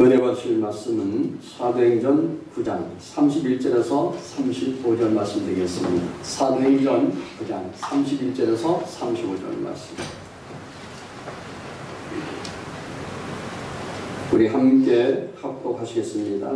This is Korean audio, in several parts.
은혜 받으실 말씀은 사도행전 9장 31절에서 35절 말씀 되겠습니다. 사도행전 9장 31절에서 35절 말씀. 우리 함께 합독하시겠습니다.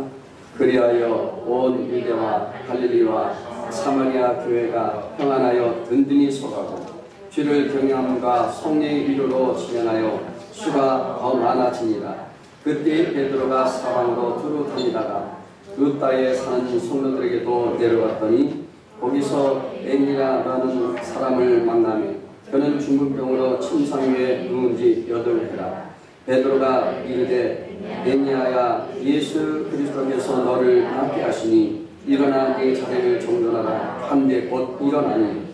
그리하여 온 유대와 갈릴리와 사마리아 교회가 평안하여 든든히 서가고 주를 경외함과 성령의 위로로 지면하여 수가 더 많아지니라. 그때 베드로가 사방으로 두루 다니다가 루다에 사는 성도들에게도 내려갔더니 거기서 애니라라는 사람을 만나며 그는 중풍병으로 침상 위에 누운 지 8해라. 베드로가 이르되 애니야야, 예수 그리스도께서 너를 낫게 하시니 일어나 네 자리를 정돈하라. 한데 곧 일어나니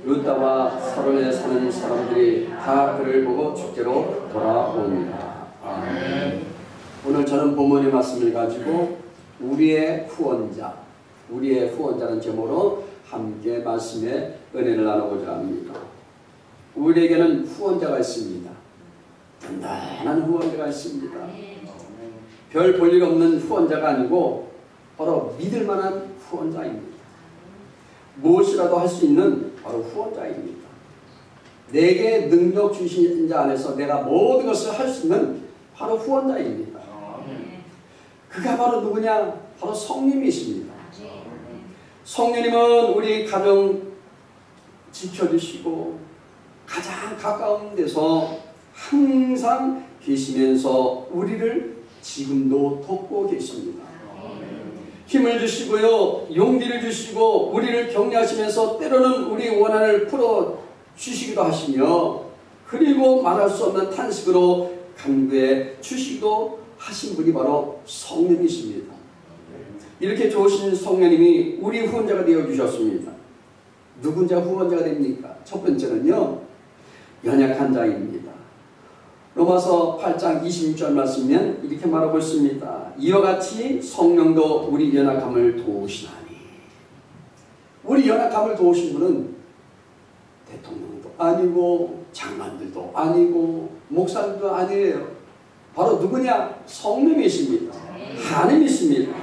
루다와 사론에 사는 사람들이 다 그를 보고 축제로 돌아옵니다. 아멘. 오늘 저는 본문의 말씀을 가지고 우리의 후원자라는 제목으로 함께 말씀의 은혜를 나누고자 합니다. 우리에게는 후원자가 있습니다. 단단한 후원자가 있습니다. 별 볼일 없는 후원자가 아니고 바로 믿을 만한 후원자입니다. 무엇이라도 할 수 있는 바로 후원자입니다. 내게 능력 주신 자 안에서 내가 모든 것을 할 수 있는 바로 후원자입니다. 그가 바로 누구냐? 바로 성령님이십니다. 성령님은 우리 가정 지켜주시고 가장 가까운 데서 항상 계시면서 우리를 지금도 돕고 계십니다. 힘을 주시고요, 용기를 주시고 우리를 격려하시면서 때로는 우리 원한을 풀어주시기도 하시며, 그리고 말할 수 없는 탄식으로 간구해 주시기도 하신 분이 바로 성령이십니다. 이렇게 좋으신 성령님이 우리 후원자가 되어주셨습니다. 누군 자 후원자가 됩니까? 첫 번째는요, 연약한 자입니다. 로마서 8장 26절 말씀면 이렇게 말하고 있습니다. 이와 같이 성령도 우리 연약함을 도우시나니. 우리 연약함을 도우신 분은 대통령도 아니고 장관들도 아니고 목사들도 아니에요. 바로 누구냐? 성령이십니다. 하나님이십니다.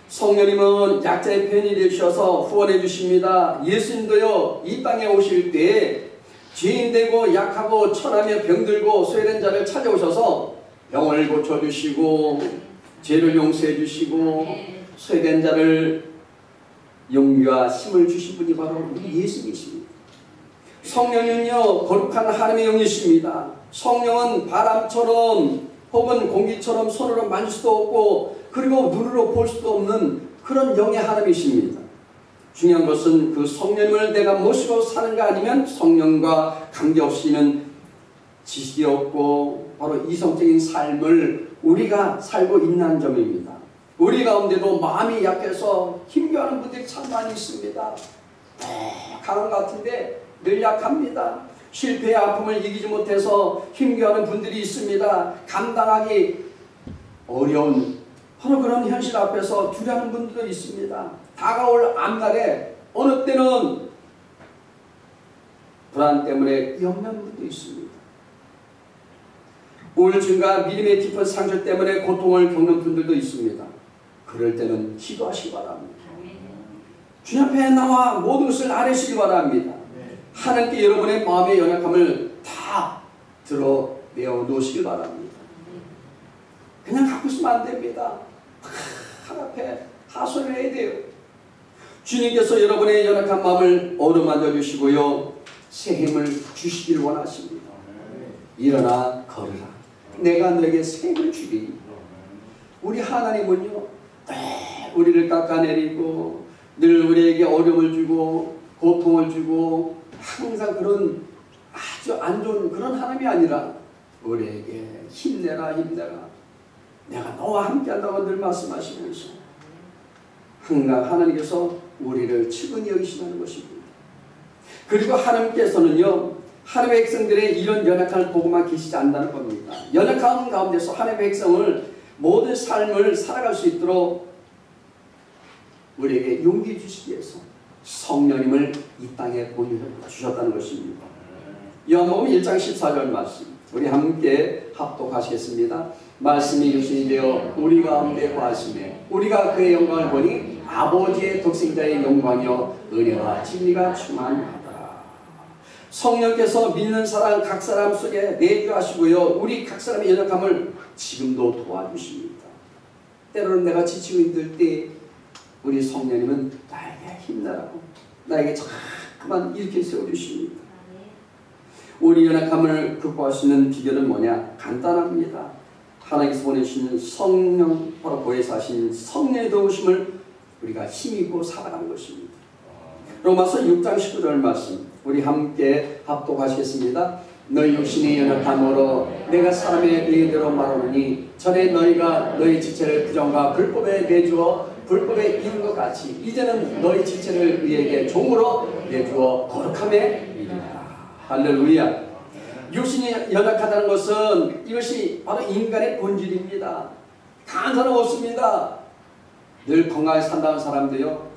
성령님은 약자의 편이 되셔서 후원해 주십니다. 예수님도요, 이 땅에 오실 때 죄인 되고 약하고 천하며 병들고 쇠된 자를 찾아오셔서 병을 고쳐주시고 죄를 용서해 주시고 쇠된 자를 용기와 힘을 주신 분이 바로 우리 예수님이십니다. 성령은요, 거룩한 하나님의 영이십니다. 성령은 바람처럼 혹은 공기처럼 손으로 만질 수도 없고 그리고 눈으로 볼 수도 없는 그런 영의 하나님이십니다. 중요한 것은 그 성령을 내가 모시고 사는가 아니면 성령과 관계없이는 지식이 없고 바로 이성적인 삶을 우리가 살고 있는 점입니다. 우리 가운데도 마음이 약해서 힘겨워하는 분들이 참 많이 있습니다. 강한 것 같은데 늘 약합니다. 실패의 아픔을 이기지 못해서 힘겨워하는 분들이 있습니다. 감당하기 어려운 바로 그런 현실 앞에서 주저하는 분들도 있습니다. 다가올 앞날에 어느 때는 불안 때문에 염려하는 분도 있습니다. 우울증과 믿음의 깊은 상처 때문에 고통을 겪는 분들도 있습니다. 그럴 때는 기도하시기 바랍니다. 주님 앞에 나와 모든 것을 아뢰시기 바랍니다. 하나님께 여러분의 마음의 연약함을 다 드러내어 놓으시기 바랍니다. 그냥 갖고 있으면 안 됩니다. 하나님 앞에 하소연을 해야 돼요. 주님께서 여러분의 연약한 마음을 어루만져 주시고요, 새 힘을 주시길 원하십니다. 일어나 걸으라. 내가 너에게 새 힘을 주리. 우리 하나님은요, 우리를 깎아내리고 늘 우리에게 어려움을 주고 고통을 주고 항상 그런 아주 안 좋은 그런 하나님이 아니라 우리에게 힘내라 내가 너와 함께한다고 늘 말씀하시고 있습니다. 항상 하나님께서 우리를 측은히 여기시는 것입니다. 그리고 하나님께서는요, 하나님의 백성들의 이런 연약함을 보고만 계시지 않는다는 겁니다. 연약함 가운데서 하나님의 백성을 모든 삶을 살아갈 수 있도록 우리에게 용기 주시기 위해서 성령님을 이 땅에 보내주셨다는 것입니다. 요한복음 1장 14절 말씀. 우리 함께 합독하시겠습니다. 말씀이 육신이 되어 우리 가운데 거하시매 우리가 그의 영광을 보니 아버지의 독생자의 영광이요 은혜와 진리가 충만하더라. 성령께서 믿는 사람 각 사람 속에 내주하시고요 우리 각 사람의 연약함을 지금도 도와주십니다. 때로는 내가 지치고 힘들 때 우리 성령님은 나에게 힘내라고 나에게 자꾸만 이렇게 세워주십니다. 우리 연약함을 극복할 수 있는 비결은 뭐냐? 간단합니다. 하나님께서 보내주시는 성령, 바로 보혜사 하신 성령의 도우심을 우리가 힘입고 살아가는 것입니다. 로마서 6장 19절 말씀 우리 함께 합독하시겠습니다. 너희 육신의 연약함으로 내가 사람의 의대로 말하노니 전에 너희가 너희 지체를 부정과 불법에 내주어 불법에 이룬 것 같이 이제는 너희 지체를 의에게 종으로 내주어 거룩함에 이르라. 할렐루야. 육신이 연약하다는 것은 이것이 바로 인간의 본질입니다. 강한 사람 없습니다. 늘 건강하게 산다는 사람도요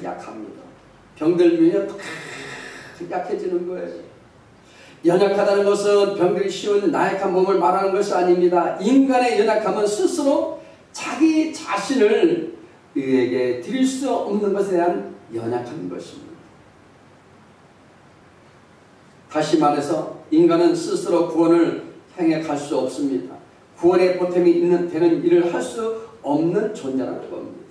약합니다. 병들면 약해지는 거예요. 연약하다는 것은 병들기 쉬운 나약한 몸을 말하는 것이 아닙니다. 인간의 연약함은 스스로 자기 자신을 의에게 드릴 수 없는 것에 대한 연약한 것입니다. 다시 말해서 인간은 스스로 구원을 향해 갈 수 없습니다. 구원의 보탬이 되는 일을 할 수 없는 존재라는 겁니다.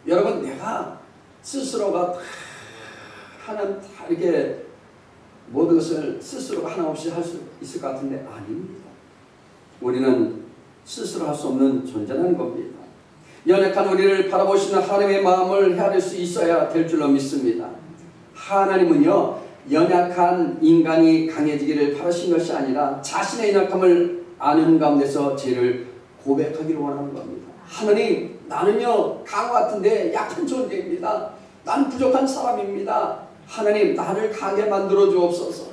여러분 내가 스스로가 하는 이렇게 모든 것을 스스로가 하나 없이 할 수 있을 것 같은데 아닙니다. 우리는 스스로 할 수 없는 존재라는 겁니다. 연약한 우리를 바라보시는 하나님의 마음을 헤아릴 수 있어야 될 줄로 믿습니다. 하나님은요 연약한 인간이 강해지기를 바라신 것이 아니라 자신의 연약함을 아는 가운데서 죄를 고백하기를 원하는 겁니다. 하나님 나는요 강화 같은데 약한 존재입니다. 나는 부족한 사람입니다. 하나님 나를 강하게 만들어 주옵소서.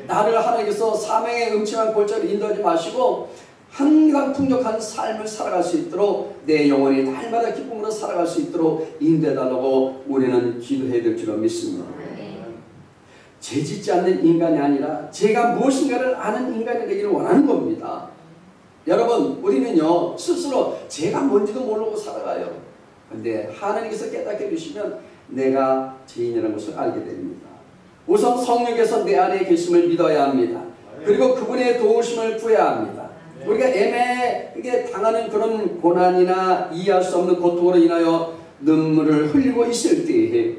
나를 하나님께서 사명의 음침한 골짜기로 인도하지 마시고 항상 풍족한 삶을 살아갈 수 있도록 내 영혼이 날마다 기쁨으로 살아갈 수 있도록 인도해달라고 우리는 기도해야 될 줄로 믿습니다. 죄 짓지 않는 인간이 아니라 죄가 무엇인가를 아는 인간이 되기를 원하는 겁니다. 여러분 우리는요 스스로 죄가 뭔지도 모르고 살아가요. 그런데 하나님께서 깨닫게 해주시면 내가 죄인이라는 것을 알게 됩니다. 우선 성령께서 내 안에 계심을 믿어야 합니다. 그리고 그분의 도우심을 구해야 합니다. 우리가 애매하게 당하는 그런 고난이나 이해할 수 없는 고통으로 인하여 눈물을 흘리고 있을 때에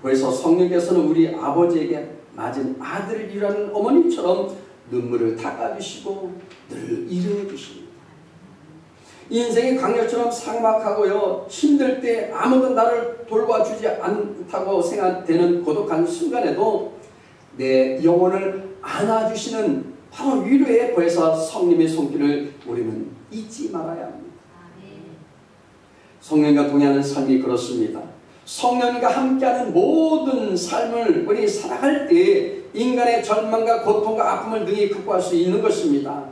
그래서 성령께서는 우리 아버지에게 맞은 아들을 위하는 어머니처럼 눈물을 닦아주시고 늘 일해 주십니다. 인생이 강력처럼 삭막하고요 힘들 때 아무도 나를 돌봐주지 않다고 생각되는 고독한 순간에도 내 영혼을 안아주시는 바로 위로의 보혜사 성령의 손길을 우리는 잊지 말아야 합니다. 성령과 동행하는 삶이 그렇습니다. 성령과 함께하는 모든 삶을 우리 살아갈 때 인간의 절망과 고통과 아픔을 능히 극복할 수 있는 것입니다.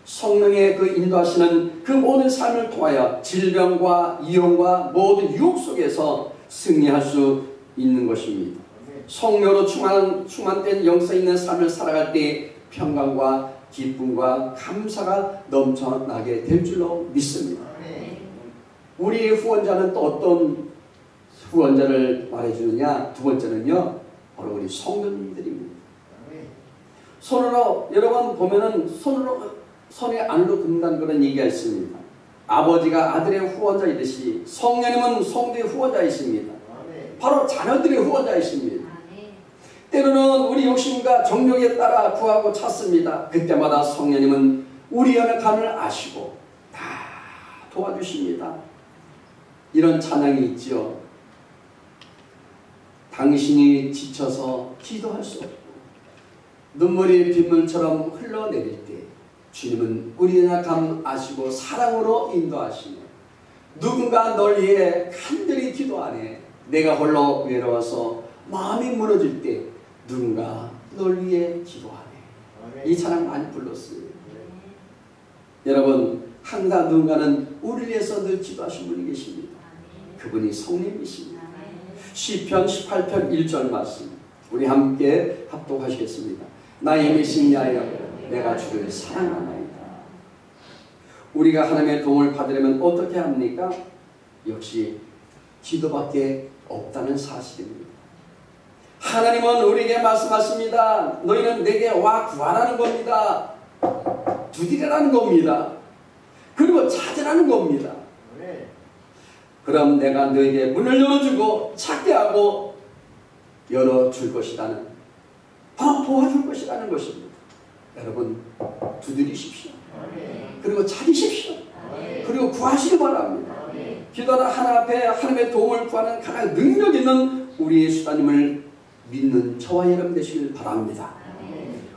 성령의 그 인도하시는 그 모든 삶을 통하여 질병과 이용과 모든 유혹 속에서 승리할 수 있는 것입니다. 성령으로 충만된 영성 있는 삶을 살아갈 때 평강과 기쁨과 감사가 넘쳐나게 될 줄로 믿습니다. 우리의 후원자는 또 어떤 후원자를 말해주느냐? 두 번째는요 바로 우리 성도님들입니다. 손으로 여러분 보면은 손에 안으로 긋는다는 그런 얘기가 있습니다. 아버지가 아들의 후원자이듯이 성령님은 성도의 후원자이십니다. 바로 자녀들의 후원자이십니다. 때로는 우리 욕심과 정욕에 따라 구하고 찾습니다. 그때마다 성령님은 우리 연약함을 아시고 다 도와주십니다. 이런 찬양이 있죠. 당신이 지쳐서 기도할 수 없고 눈물이 빗물처럼 흘러내릴 때 주님은 우리 연약함 아시고 사랑으로 인도하시며 누군가 널 위해 간절히 기도하네. 내가 홀로 외로워서 마음이 무너질 때 누군가 널 위해 기도하네. 이 찬양 많이 불렀어요. 여러분 항상 누군가는 우리를 위해서 늘 기도하신 분이 계십니다. 그분이 성령이십니다. 시편 18편 1절 말씀 우리 함께 합독하시겠습니다. 나의 메시냐여 내가 주를 사랑하나이다. 우리가 하나님의 도움을 받으려면 어떻게 합니까? 역시 기도밖에 없다는 사실입니다. 하나님은 우리에게 말씀하십니다. 너희는 내게 와 구하라는 겁니다. 두드리라는 겁니다. 그리고 찾으라는 겁니다. 그럼 내가 너에게 문을 열어주고 찾게 하고 열어줄 것이라는, 바로 도와줄 것이라는 것입니다. 여러분 두드리십시오. 그리고 찾으십시오. 그리고 구하시기 바랍니다. 기도하는 하나님 앞에 하나님의 도움을 구하는 가장 능력 있는 우리의 수단임을 믿는 저와 여러분 되시길 바랍니다.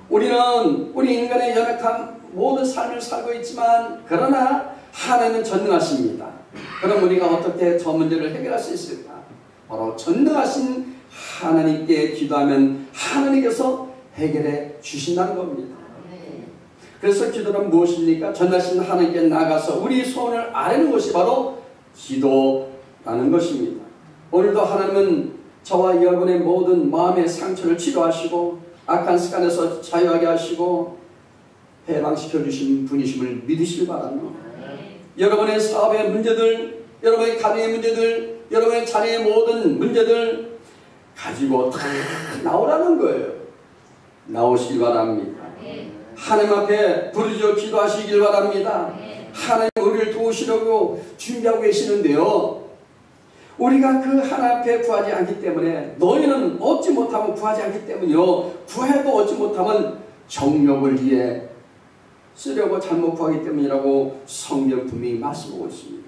우리는 우리 인간의 연약한 모든 삶을 살고 있지만 그러나 하나님은 전능하십니다. 그럼 우리가 어떻게 저 문제를 해결할 수 있을까? 바로 전능하신 하나님께 기도하면 하나님께서 해결해 주신다는 겁니다. 그래서 기도는 무엇입니까? 전능하신 하나님께 나가서 우리 소원을 아뢰는 것이 바로 기도라는 것입니다. 오늘도 하나님은 저와 여러분의 모든 마음의 상처를 치료하시고 악한 습관에서 자유하게 하시고 해방시켜 주신 분이심을 믿으시기 바랍니다. 여러분의 사업의 문제들, 여러분의 가정의 문제들, 여러분의 자녀의 모든 문제들 가지고 다 나오라는 거예요. 나오시기 바랍니다. 하나님 앞에 부르짖어 기도하시길 바랍니다. 하나님 우리를 도우시려고 준비하고 계시는데요. 우리가 그 하나님 앞에 구하지 않기 때문에, 너희는 얻지 못하면 구하지 않기 때문이요, 구해도 얻지 못하면 정욕을 위해 쓰려고 잘못 구하기 때문이라고 성경 분명히 말씀하고 있습니다.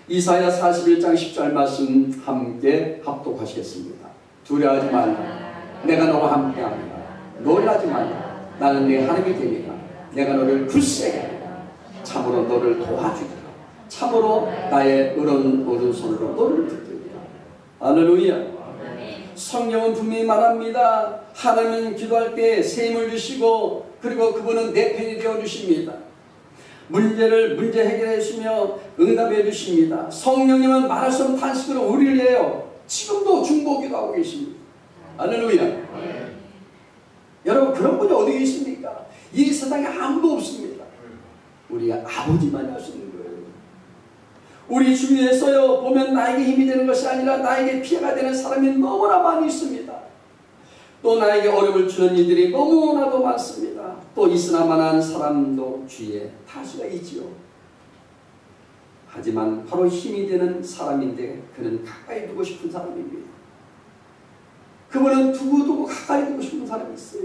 이사야 41장 10절 말씀 함께 합독하시겠습니다. 두려워하지 말라. 내가 너와 함께하리라. 놀라지 말라. 나는 네 하나님이 되니까 내가 너를 굳세게 하리라. 참으로 너를 도와주리라. 참으로 나의 오른손으로 너를 붙들리라. 할렐루야. 성경은 분명히 말합니다. 하나님은 기도할 때 새 힘을 주시고, 그리고 그분은 내 편이 되어 주십니다. 문제 해결해 주시며 응답해 주십니다. 성령님은 말할 수 없는 탄식으로 우리를 위하여 지금도 중보기도 하고 계십니다. 할렐루야. 여러분 그런 분이 어디 계십니까? 이 세상에 아무도 없습니다. 우리가 아버지만이 할 수 있는 거예요. 우리 주위에서요 보면 나에게 힘이 되는 것이 아니라 나에게 피해가 되는 사람이 너무나 많이 있습니다. 또 나에게 어려움을 주는 이들이 너무나도 많습니다. 또 있으나마나한 사람도 주위에 다수가 있지요. 하지만 바로 힘이 되는 사람인데 그는 가까이 두고 싶은 사람입니다. 그분은 두고두고 가까이 두고 싶은 사람이 있어요.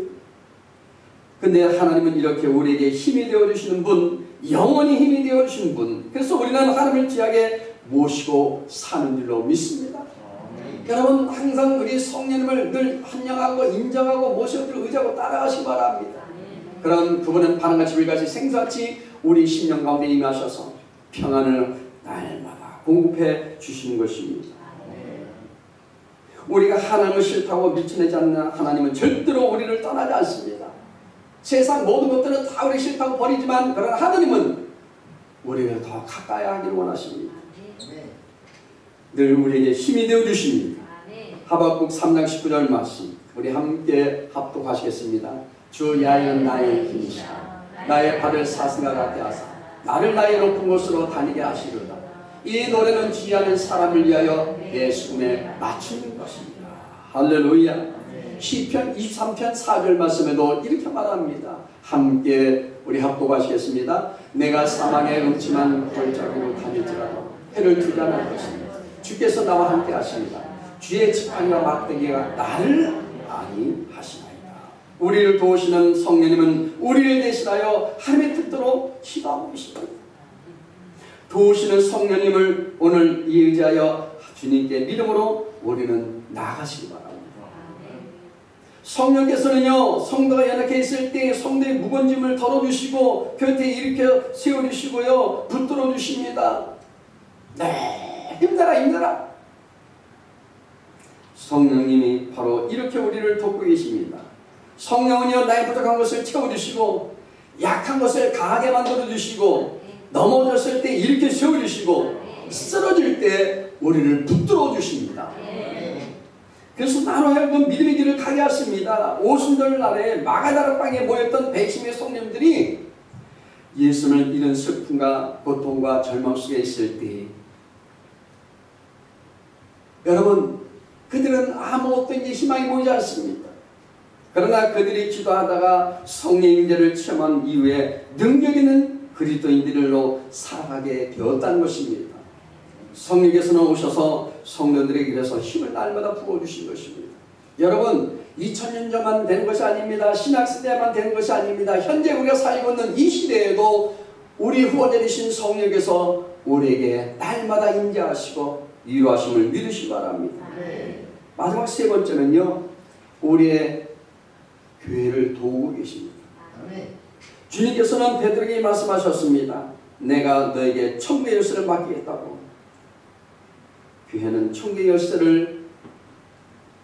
근데 하나님은 이렇게 우리에게 힘이 되어주시는 분, 영원히 힘이 되어주시는 분, 그래서 우리는 하나님을 귀하게 모시고 사는 줄로 믿습니다. 여러분 항상 우리 성령님을 늘 환영하고 인정하고 모셔드리고 의지하고 따라가시기 바랍니다. 그럼 그분은 바람같이 불같이 생수같이 우리 심령 가운데 임하셔서 평안을 날마다 공급해 주시는 것입니다. 우리가 하나님을 싫다고 밀쳐내지 않는 하나님은 절대로 우리를 떠나지 않습니다. 세상 모든 것들은 다 우리 싫다고 버리지만 그러나 하나님은 우리를 더 가까이 하기를 원하십니다. 늘 우리에게 힘이 되어 주십니다. 하박국 3장 19절 말씀 우리 함께 합독하시겠습니다. 주 야훼는 나의 힘이시라. 나의 발을 사슴과 같게 하사 나를 나의 높은 곳으로 다니게 하시리로다. 이 노래는 지휘하는 사람을 위하여 내 숨에 맞추는 것입니다. 할렐루야. 시편 23편 4절 말씀에도 이렇게 말합니다. 함께 우리 합독하시겠습니다. 내가 사망의 음침한 골짜기로 다닐지라도 해를 두지 않을 것입니다. 주께서 나와 함께 하십니다. 주의 지팡이와 막대기가 나를 안위하시나이다. 우리를 도우시는 성령님은 우리를 대신하여 하나님의 뜻대로 기도하고 계십니다. 도우시는 성령님을 오늘 의지하여 주님께 믿음으로 우리는 나아가시기 바랍니다. 성령께서는요 성도가 연약해 있을 때 성도의 무거운 짐을 덜어주시고 곁에 일으켜 세워주시고요 붙들어 주십니다. 네, 힘내라. 성령님이 바로 이렇게 우리를 돕고 계십니다. 성령은요 나의 부족한 것을 채워주시고 약한 것을 강하게 만들어주시고 넘어졌을 때 일으켜 세워주시고 쓰러질 때 우리를 붙들어 주십니다. 그래서 나로 하여금 믿음의 길을 가게 하십니다. 있습니다. 오순절 날에 마가다락방에 모였던 백심의 성령들이 예수는 이런 슬픔과 고통과 절망 속에 있을 때 여러분 그들은 아무 어떤 희망이 보이지 않습니다. 그러나 그들이 기도하다가 성령의 임재를 체험한 이후에 능력 있는 그리스도인들로 살아가게 되었다는 것입니다. 성령께서는 오셔서 성도들에게 그래서 힘을 날마다 부어주신 것입니다. 여러분 2000년 전만 되는 것이 아닙니다. 신학시대만 되는 것이 아닙니다. 현재 우리가 살고 있는 이 시대에도 우리 후원자 되신 성령께서 우리에게 날마다 임재하시고 위로하심을 믿으시기 바랍니다. 마지막 세 번째는요, 우리의 교회를 도우고 계십니다. 주님께서는 베드로에게 말씀하셨습니다. 내가 너에게 천국의 열쇠를 맡기겠다고. 교회는 천국의 열쇠를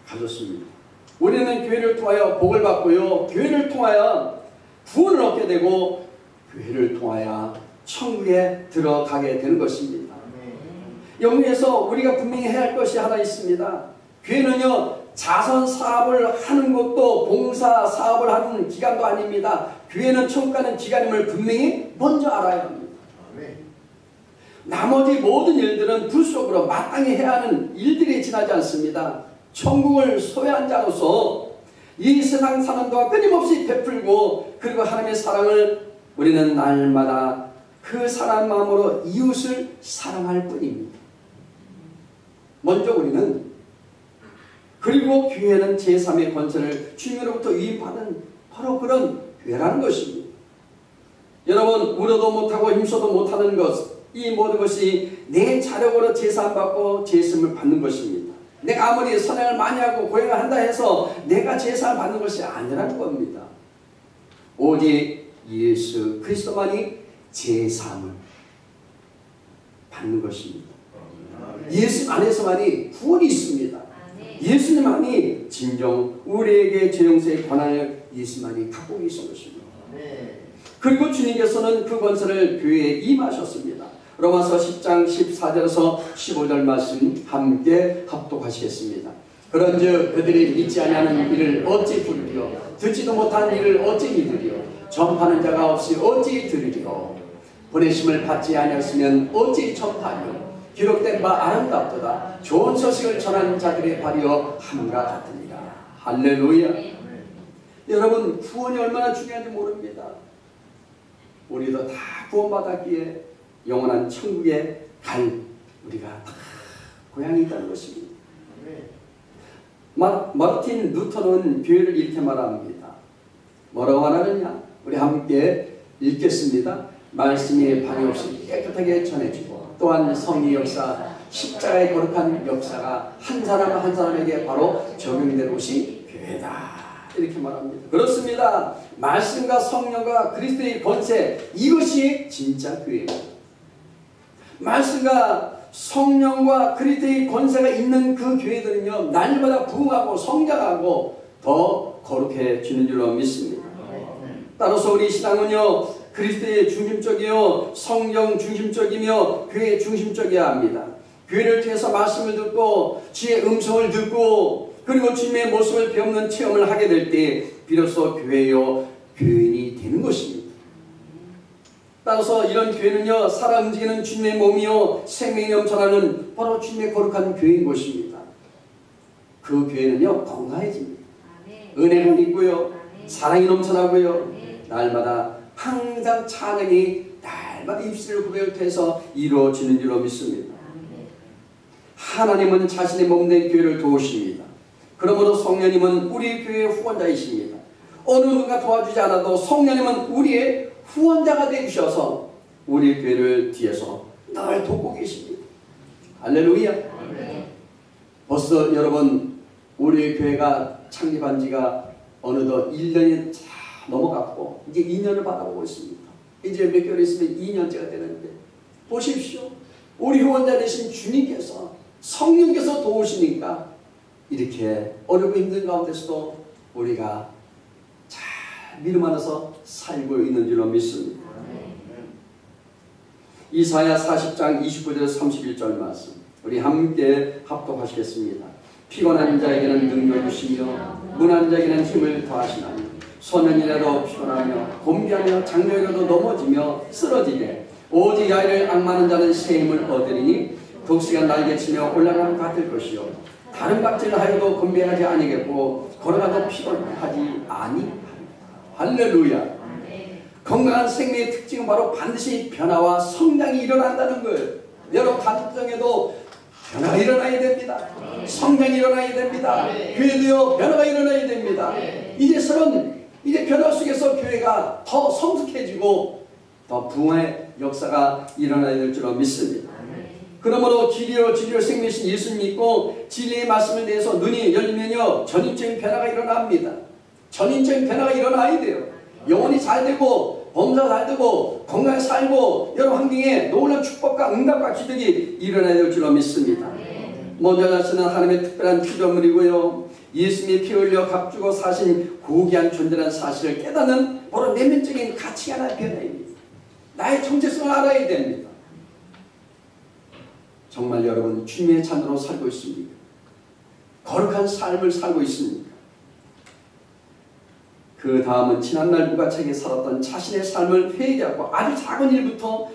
가졌습니다. 우리는 교회를 통하여 복을 받고요, 교회를 통하여 구원을 얻게 되고 교회를 통하여 천국에 들어가게 되는 것입니다. 여기에서 우리가 분명히 해야 할 것이 하나 있습니다. 교회는요 자선 사업을 하는 것도 봉사 사업을 하는 기관도 아닙니다. 교회는 천국 가는 기관임을 분명히 먼저 알아야 합니다. 나머지 모든 일들은 불속으로 마땅히 해야 하는 일들이 지나지 않습니다. 천국을 소유한 자로서 이 세상 사는 동안 끊임없이 베풀고, 그리고 하나님의 사랑을 우리는 날마다 그 사랑한 마음으로 이웃을 사랑할 뿐입니다. 먼저 우리는, 그리고 교회는 제3의 권세를 주님으로부터 위임받은 바로 그런 교회라는 것입니다. 여러분, 울어도 못하고 힘써도 못하는 것, 이 모든 것이 내 자력으로 제사함받고 제씀을 받는 것입니다. 내가 아무리 선행을 많이 하고 고행을 한다 해서 내가 제사를 받는 것이 아니라는 겁니다. 오직 예수 그리스도만이 제사함을 받는 것입니다. 예수 안에서만이 구원이 있습니다. 예수님만이 진정 우리에게 죄 용서의 권한을 예수만이 갖고 계신 것입니다. 그리고 주님께서는 그 권세를 교회에 임하셨습니다. 로마서 10장 14절에서 15절 말씀 함께 합독하시겠습니다. 그런즉 그들이 믿지 아니하는 이를 어찌 부르리요, 듣지도 못한 이를 어찌 믿으리요, 전파하는 자가 없이 어찌 들으리요, 보내심을 받지 아니하였으면 어찌 전파하리요, 기록된 바 아름답도다 좋은 소식을 전하는 자들의 발이여 함과 같으니라. 할렐루야. 여러분, 구원이 얼마나 중요한지 모릅니다. 우리도 다 구원받았기에 영원한 천국에 갈 우리가 다 고향이 있다는 것입니다. 마르틴 루터는 교회를 이렇게 말합니다. 뭐라고 말하느냐? 우리 함께 읽겠습니다. 말씀이 방해 없이 깨끗하게 전해지고, 또한 성의 역사, 십자가의 거룩한 역사가 한 사람 한 사람에게 바로 적용되는 곳이 교회다. 이렇게 말합니다. 그렇습니다. 말씀과 성령과 그리스도의 권세, 이것이 진짜 교회입니다. 말씀과 성령과 그리스도의 권세가 있는 그 교회들은요, 날마다 부흥하고 성장하고 더 거룩해지는 줄로 믿습니다. 따라서 우리 신앙은요, 그리스도의 중심적이요, 성령 중심적이며 교회 중심적이어야 합니다. 교회를 통해서 말씀을 듣고 주의 음성을 듣고, 그리고 주님의 모습을 배우는 체험을 하게 될 때 비로소 교회요, 교인이 되는 것입니다. 따라서 이런 교회는요, 살아 움직이는 주님의 몸이요, 생명이 넘쳐나는 바로 주님의 거룩한 교회인 것입니다. 그 교회는요, 건강해집니다. 은혜가 있고요, 사랑이 넘쳐나고요, 날마다 항상 찬양이 날마다 입술을 구별해서 이루어지는 줄로 믿습니다. 하나님은 자신의 몸된 교회를 도우십니다. 그러므로 성령님은 우리 교회의 후원자이십니다. 어느 누가 도와주지 않아도 성령님은 우리의 후원자가 되주셔서 우리 교회를 뒤에서 늘 돕고 계십니다. 할렐루야. 벌써 여러분, 우리 교회가 창립한 지가 어느덧 1년이 넘어갔고 이제 2년을 바라보고 있습니다. 이제 몇 개월 있으면 2년째가 되는데, 보십시오. 우리 후원자 되신 주님께서, 성령께서 도우시니까 이렇게 어렵고 힘든 가운데서도 우리가 잘 믿음 안에서 살고 있는 줄로 믿습니다. 이사야 40장 29절 31절 말씀 우리 함께 합독하시겠습니다. 피곤한 자에게는 능력을 주시며 무난 자에게는 힘을 더하시나니 소년이라도 피곤하며 곤비하며 장년이라도 넘어지며 쓰러지되 오직 야일을 악마는 자는 새 힘을 얻으리니 독수리가 날개치며 올라가는 것 같을 것이요 다른 박질을 하여도 곤비하지 아니겠고 걸어가도 피곤하지 아니하리라. 할렐루야. 건강한 생명의 특징은 바로 반드시 변화와 성장이 일어난다는 거예요. 여러분 가정에도 변화가 일어나야 됩니다. 성장이 일어나야 됩니다. 교회도요 변화가 일어나야 됩니다. 이제 변화 속에서 교회가 더 성숙해지고 더 부흥의 역사가 일어나야 될 줄로 믿습니다. 그러므로 진리로 생명이신 예수 믿고 진리의 말씀을 대해서 눈이 열리면요 전인적인 변화가 일어납니다. 전인적인 변화가 일어나야 돼요. 영혼이 잘 되고 범사 잘 되고 건강히 살고 여러 환경에 놀라운 축복과 응답과 기적이 일어나야 될 줄로 믿습니다. 먼저 자신은 하나님의 특별한 피조물이고요 예수님이 피 흘려 값주고 사신 고귀한 존재라는 사실을 깨닫는 바로 내면적인 가치가 하나의 변화입니다. 나의 정체성을 알아야 됩니다. 정말 여러분 주님의 자녀로 살고 있습니까? 거룩한 삶을 살고 있습니까? 그 다음은 지난날 무가차게 살았던 자신의 삶을 회개하고 아주 작은 일부터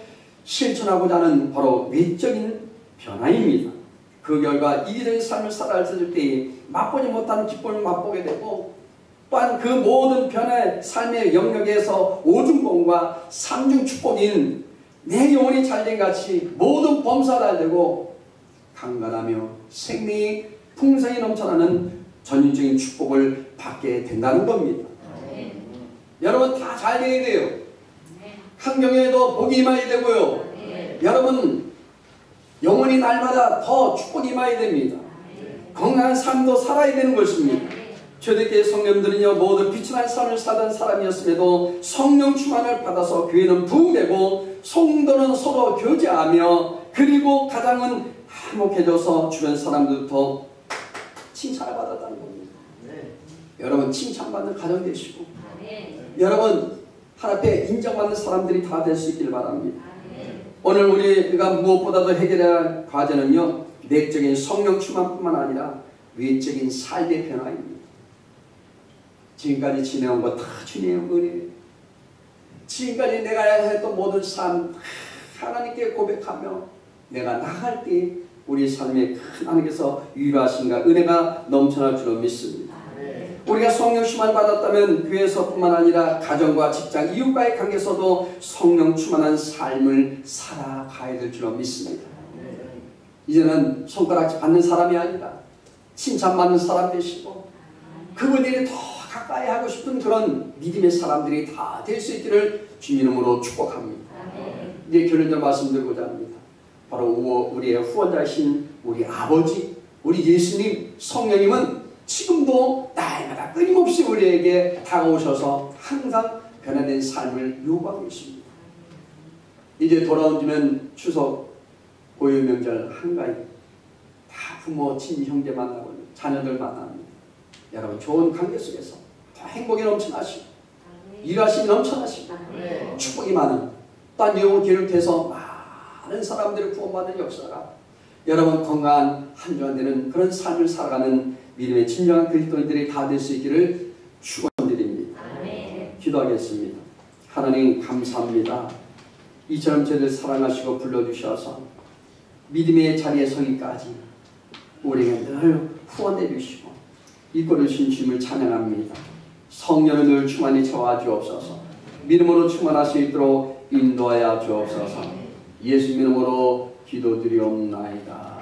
실천하고자 하는 바로 외적인 변화입니다. 그 결과 이기적인 삶을 살아갈 때에 맛보지 못한 기쁨을 맛보게 되고 또한 그 모든 변화의 삶의 영역에서 오중봉과 삼중 축복인 내 영혼이 잘된 같이 모든 범사가 잘 되고 강건하며 생명이 풍성히 넘쳐나는 전인적인 축복을 받게 된다는 겁니다. 여러분 다 잘 돼야 돼요. 환경에도 복이 임해야 되고요. 여러분 영혼이 날마다 더 축복이 임해야 됩니다. 건강한 삶도 살아야 되는 것입니다. 초대교회 성령들은요 모두 빛이 난 삶을 살던 사람이었음에도 성령 충만을 받아서 교회는 부흥되고 성도는 서로 교제하며 그리고 가정은 화목해져서 주변 사람들부터 칭찬을 받았다는 겁니다. 여러분 칭찬받는 가정 되시고 여러분 하나님 앞에 인정받는 사람들이 다 될 수 있기를 바랍니다. 오늘 우리가 무엇보다도 해결해야 할 과제는요 내적인 성령 충만뿐만 아니라 외적인 삶의 변화입니다. 지금까지 지내온 거 다 주님의 은혜예요. 지금까지 내가 했던 모든 삶 하나님께 고백하며 내가 나갈 때 우리 삶에 큰 하나님께서 위로하신가 은혜가 넘쳐날 줄로 믿습니다. 우리가 성령 충만 받았다면 교회에서뿐만 아니라 가정과 직장, 이웃과의 관계에서도 성령 충만한 삶을 살아가야 될 줄로 믿습니다. 이제는 손가락질 받는 사람이 아니라 칭찬받는 사람 되시고 그분들이 더 가까이 하고 싶은 그런 믿음의 사람들이 다 될 수 있기를 주님 이름으로 축복합니다. 이제 결론적으로 말씀드리고자 합니다. 바로 우리의 후원자이신 우리 아버지, 우리 예수님, 성령님은 지금도 날마다 끊임없이 우리에게 다가오셔서 항상 변화된 삶을 요구하고 있습니다. 이제 돌아온 뒤면 추석, 고유 명절 한가위 다 부모, 친지, 형제 만나고 자녀들 만납니다. 여러분 좋은 관계 속에서 더 행복이 넘쳐나시고 일하심이 넘쳐나시고 축복이 많은 또한 영혼 기름돼서 많은 사람들을 구원받는 역사가 여러분 건강한 한 주간 되는 그런 삶을 살아가는 믿음의 진정한 그리스도인들이 다 될 수 있기를 축원드립니다. 기도하겠습니다. 하나님 감사합니다. 이처럼 저희를 사랑하시고 불러주셔서 믿음의 자리에 서기까지 우리에게 늘 후원해 주시고 이끌어 주신 주님을 찬양합니다. 성령을 늘 충만히 채워 주옵소서. 믿음으로 충만할 수 있도록 인도하여 주옵소서. 예수 이름으로 기도드리옵나이다.